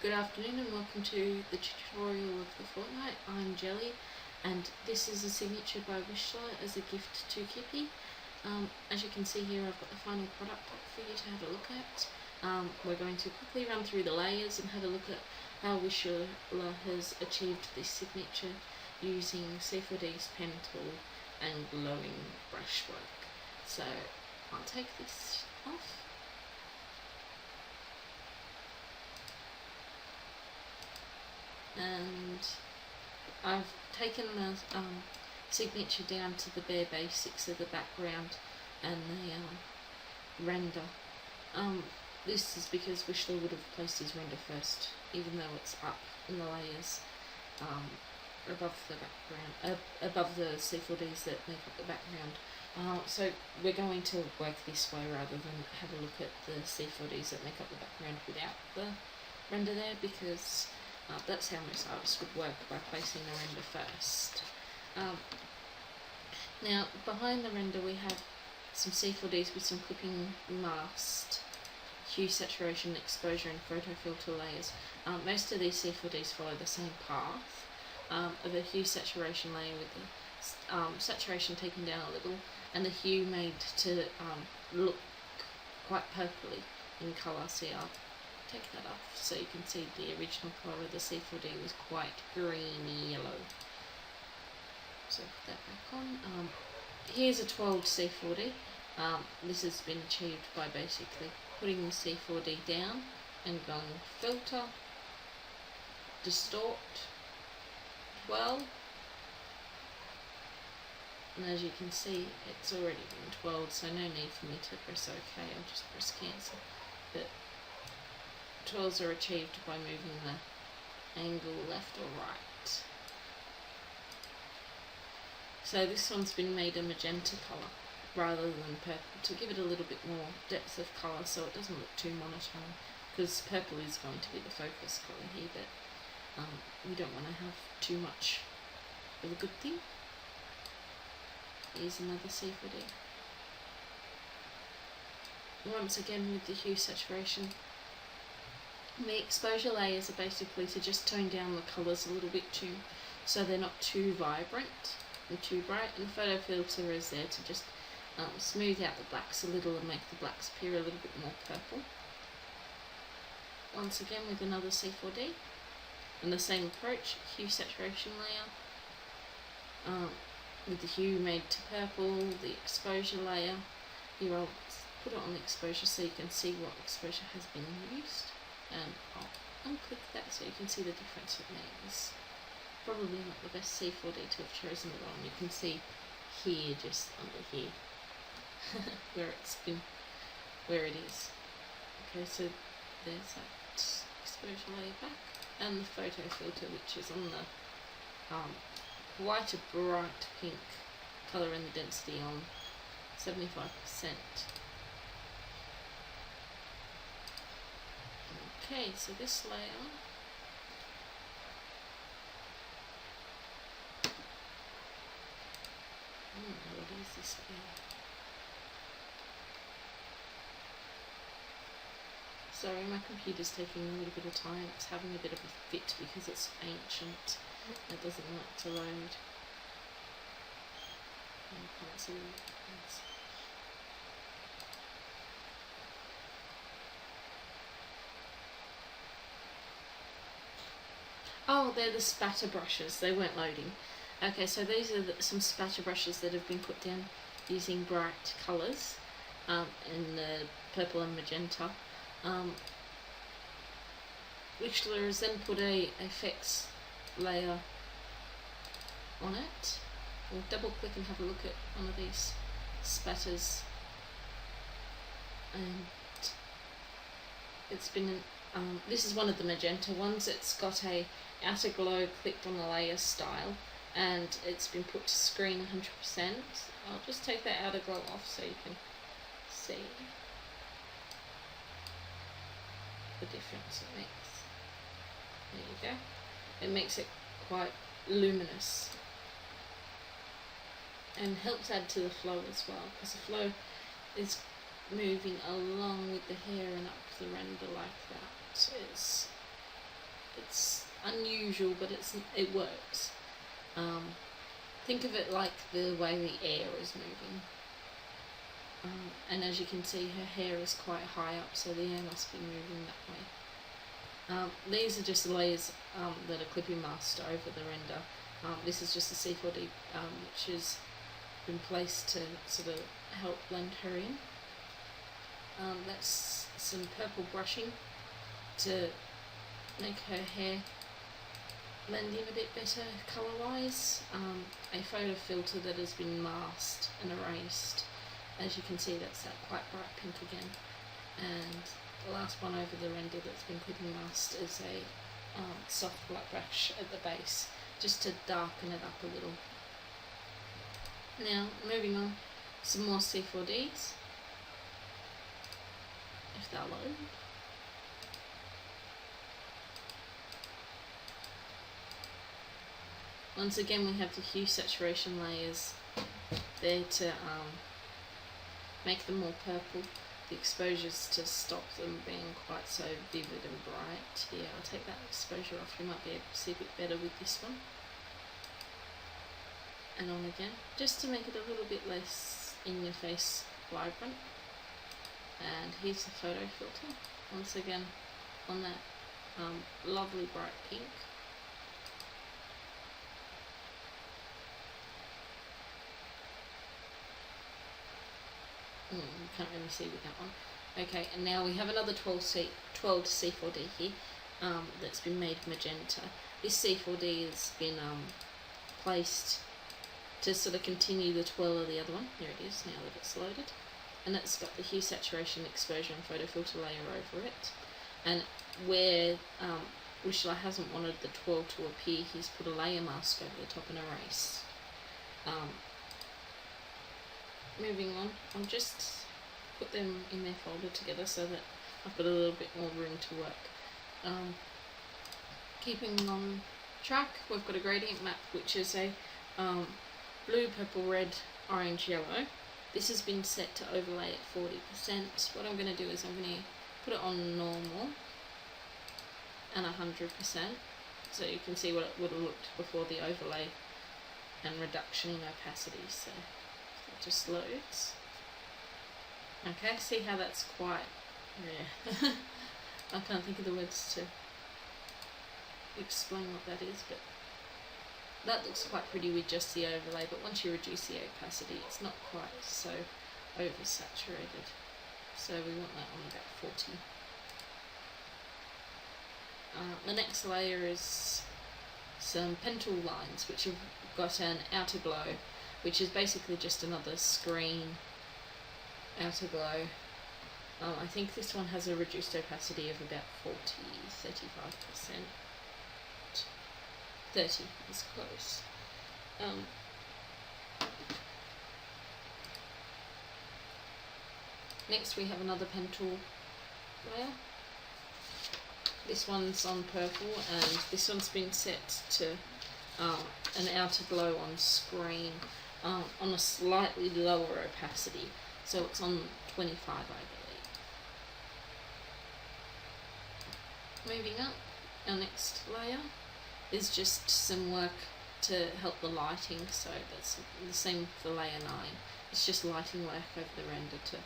Good afternoon and welcome to the tutorial of the Fortnight. I'm Jelly and this is a signature by Wishlah as a gift to Kippy. As you can see here, I've got the final product for you to have a look at. We're going to quickly run through the layers and have a look at how Wishlah has achieved this signature using C4D's pen tool and glowing brushwork. So I'll take this off. And I've taken the signature down to the bare basics of the background and the render. This is because Wishlah would have placed his render first, even though it's up in the layers above the background, above the C4Ds that make up the background. So we're going to work this way rather than have a look at the C4Ds that make up the background without the render there, because that's how most artists would work, by placing the render first. Now, behind the render we have some C4Ds with some clipping masked hue, saturation, exposure and photo filter layers. Most of these C4Ds follow the same path of a hue saturation layer with the saturation taken down a little and the hue made to look quite purpley in colour. See, I'll take that off so you can see the original colour of the C4D was quite greeny yellow. So put that back on. Here's a 12 C4D. This has been achieved by basically putting the C4D down and going filter, distort, 12, and as you can see it's already been 12, so no need for me to press OK, I'll just press cancel. But 12s are achieved by moving the angle left or right. So this one's been made a magenta colour rather than purple to give it a little bit more depth of colour so it doesn't look too monotone, because purple is going to be the focus colour here, but we don't want to have too much of a good thing. Here's another C4D. Once again with the hue saturation. The exposure layers are basically to just tone down the colours a little bit too, so they're not too vibrant and too bright, and the photo filter is there to just smooth out the blacks a little and make the blacks appear a little bit more purple. Once again with another C4D and the same approach, hue saturation layer with the hue made to purple, the exposure layer. Here I'll put it on the exposure so you can see what exposure has been used. And I'll unclick that so you can see the difference it makes. Probably not the best C4D to have chosen it on. You can see here, just under here, where it is. Okay, so there's that exposure layer back, and the photo filter, which is on the quite a bright pink colour and the density on 75%. Okay, so this layer what is this layer? Sorry, my computer's taking a little bit of time. It's having a bit of a fit because it's ancient. It doesn't like to load. I can't see what it is. Oh, they're the spatter brushes, they weren't loading. Okay, so these are some spatter brushes that have been put down using bright colours in the purple and magenta. Wishlah has then put a effects layer on it. We'll double click and have a look at one of these spatters. And it's been this is one of the magenta ones. It's got a outer glow clicked on the layer style, and it's been put to screen 100%. I'll just take that outer glow off so you can see the difference it makes. There you go. It makes it quite luminous and helps add to the flow as well, because the flow is moving along with the hair and up the render like that. It's It's unusual, but it works. Think of it like the way the air is moving. And as you can see, her hair is quite high up, so the air must be moving that way. These are just the layers that are clipping masked over the render. This is just a C4D which has been placed to sort of help blend her in. That's some purple brushing to make her hair blend in a bit better colour-wise. A photo filter that has been masked and erased. As you can see, that's that quite bright pink again. And the last one over the render that's been clipping masked is a soft black brush at the base, just to darken it up a little. Now, moving on, some more C4Ds, if they'll load. Once again, we have the hue saturation layers there to make them more purple, the exposures to stop them being quite so vivid and bright. Yeah, I'll take that exposure off, you might be able to see a bit better with this one. And on again, just to make it a little bit less in your face vibrant. And here's the photo filter, once again on that lovely bright pink. Can't really see with that one. Okay, and now we have another 12 C4D here that's been made magenta. This C4D has been placed to sort of continue the twirl of the other one. There it is, now that it's loaded. And it's got the hue, saturation, exposure and photo filter layer over it. And where Wishlah hasn't wanted the twirl to appear, he's put a layer mask over the top and erase. Moving on, I'll just put them in their folder together so that I've got a little bit more room to work. Keeping on track, we've got a gradient map which is a blue, purple, red, orange, yellow. This has been set to overlay at 40%. What I'm going to do is I'm going to put it on normal and 100%, so you can see what it would have looked before the overlay and reduction in opacity. So it just loads. Okay, see how that's quite, yeah. I can't think of the words to explain what that is, but that looks quite pretty with just the overlay, but once you reduce the opacity, it's not quite so oversaturated. So we want that on about 40. The next layer is some pentel lines, which have got an outer glow, which is basically just another screen outer glow. I think this one has a reduced opacity of about 35%. 30 is close. Next we have another pentel layer. This one's on purple and this one's been set to an outer glow on screen on a slightly lower opacity. So it's on 25, I believe. Moving up, our next layer is just some work to help the lighting, so that's the same for layer 9. It's just lighting work over the render to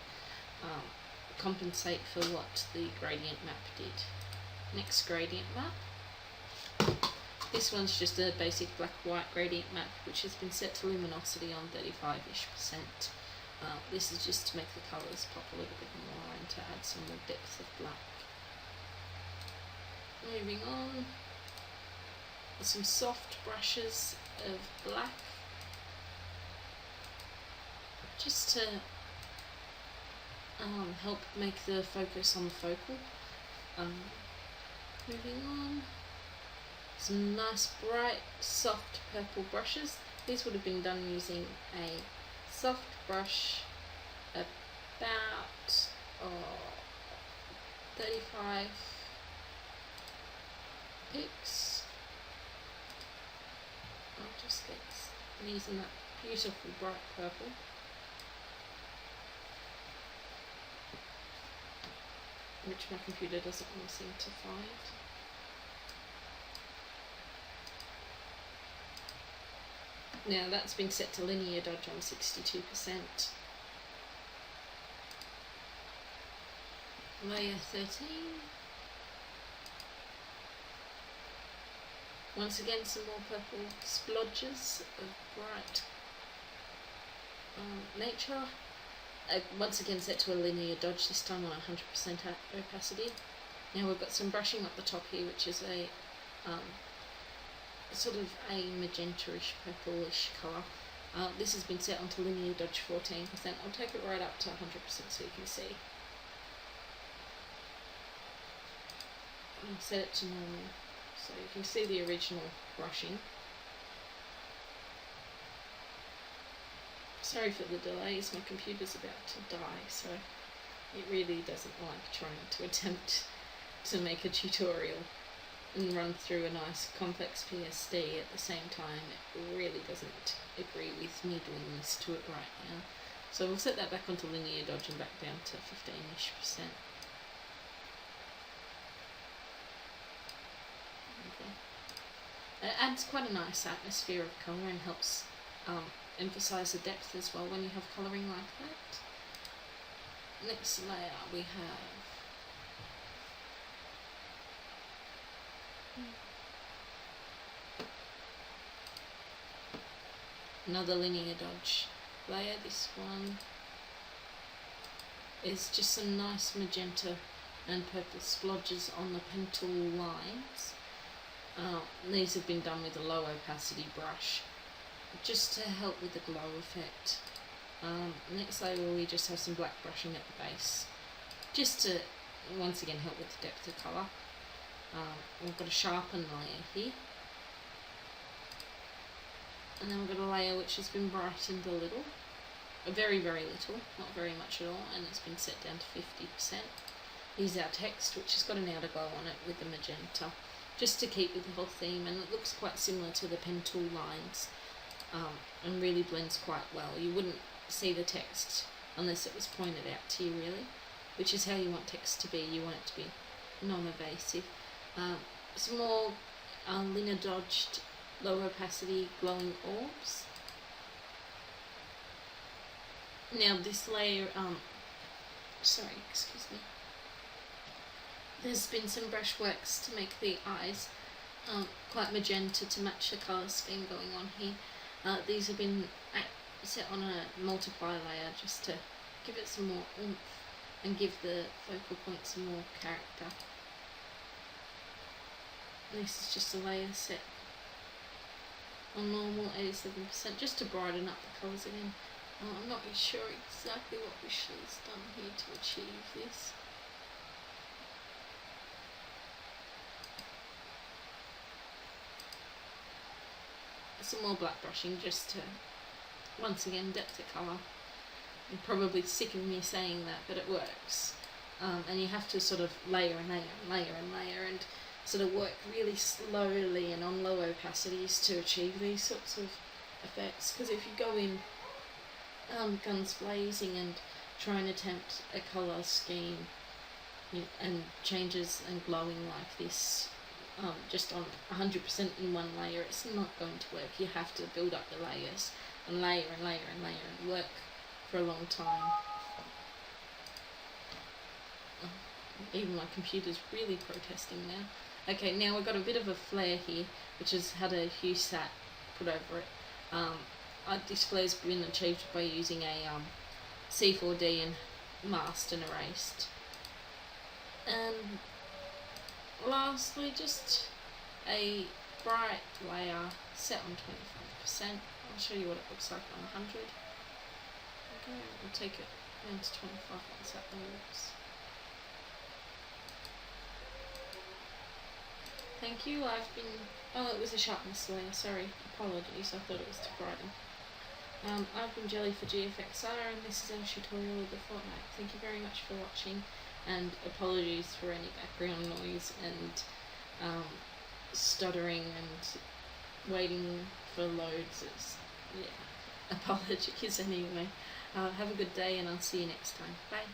compensate for what the gradient map did. Next gradient map. This one's just a basic black-white gradient map which has been set to luminosity on 35-ish%. This is just to make the colours pop a little bit more and to add some more depth of black. Moving on, some soft brushes of black, just to help make the focus on the focal. Moving on, some nice bright soft purple brushes. These would have been done using a soft brush about 35 picks. I'll just get using that beautiful bright purple. Which my computer doesn't want to seem to find. Now that's been set to linear dodge on 62%. Layer 13. Once again, some more purple splodges of bright nature. Once again set to a linear dodge, this time on 100% opacity. Now we've got some brushing up the top here, which is a sort of a magenta-ish, purplish colour. This has been set onto linear dodge 14%. I'll take it right up to 100% so you can see. I'll set it to normal so you can see the original brushing. Sorry for the delays, my computer's about to die, so it really doesn't like trying to attempt to make a tutorial and run through a nice complex PSD at the same time. It really doesn't agree with me doing this to it right now. So we'll set that back onto linear dodge and back down to 15-ish%. Okay. It adds quite a nice atmosphere of colour and helps emphasise the depth as well when you have colouring like that. Next layer we have another linear dodge layer. This one is just some nice magenta and purple splodges on the pencil lines. These have been done with a low opacity brush just to help with the glow effect. Next layer we just have some black brushing at the base just to once again help with the depth of colour. We've got a sharpen layer here, and then we've got a layer which has been brightened a little, very little, not very much at all, and it's been set down to 50%. Here's our text, which has got an outer glow on it with the magenta, just to keep with the whole theme, and it looks quite similar to the pen tool lines, and really blends quite well. You wouldn't see the text unless it was pointed out to you, really, which is how you want text to be. You want it to be non-evasive. Some more linear dodged, low opacity glowing orbs. Now this layer, excuse me. There's been some brushworks to make the eyes quite magenta to match the colour scheme going on here. These have been set on a multiply layer just to give it some more oomph and give the focal point some more character. This is just a layer set on normal 87% just to brighten up the colours again. I'm not really sure exactly what Wishlah's done here to achieve this. Some more black brushing just to, once again, depth of colour. You're probably sick of me saying that, but it works. And you have to sort of layer and layer and layer and layer and sort of work really slowly and on low opacities to achieve these sorts of effects. Because if you go in guns blazing and try and attempt a colour scheme and changes and glowing like this, just on 100% in one layer, it's not going to work. You have to build up the layers and layer and layer and layer and work for a long time. Even my computer's really protesting now. Okay, now we've got a bit of a flare here, which has had a hue sat put over it. This flare's been achieved by using a C4D and masked and erased. And lastly, just a bright layer set on 25%. I'll show you what it looks like on 100. Okay, we'll take it down to 25 once that works. Thank you. Oh, it was a sharpness layer, sorry. Apologies, I thought it was to brighten. I've been Jelly for Gfxr, and this is our tutorial of the Fortnight. Thank you very much for watching, and apologies for any background noise and stuttering and waiting for loads. Yeah, apologies anyway. Have a good day, and I'll see you next time. Bye.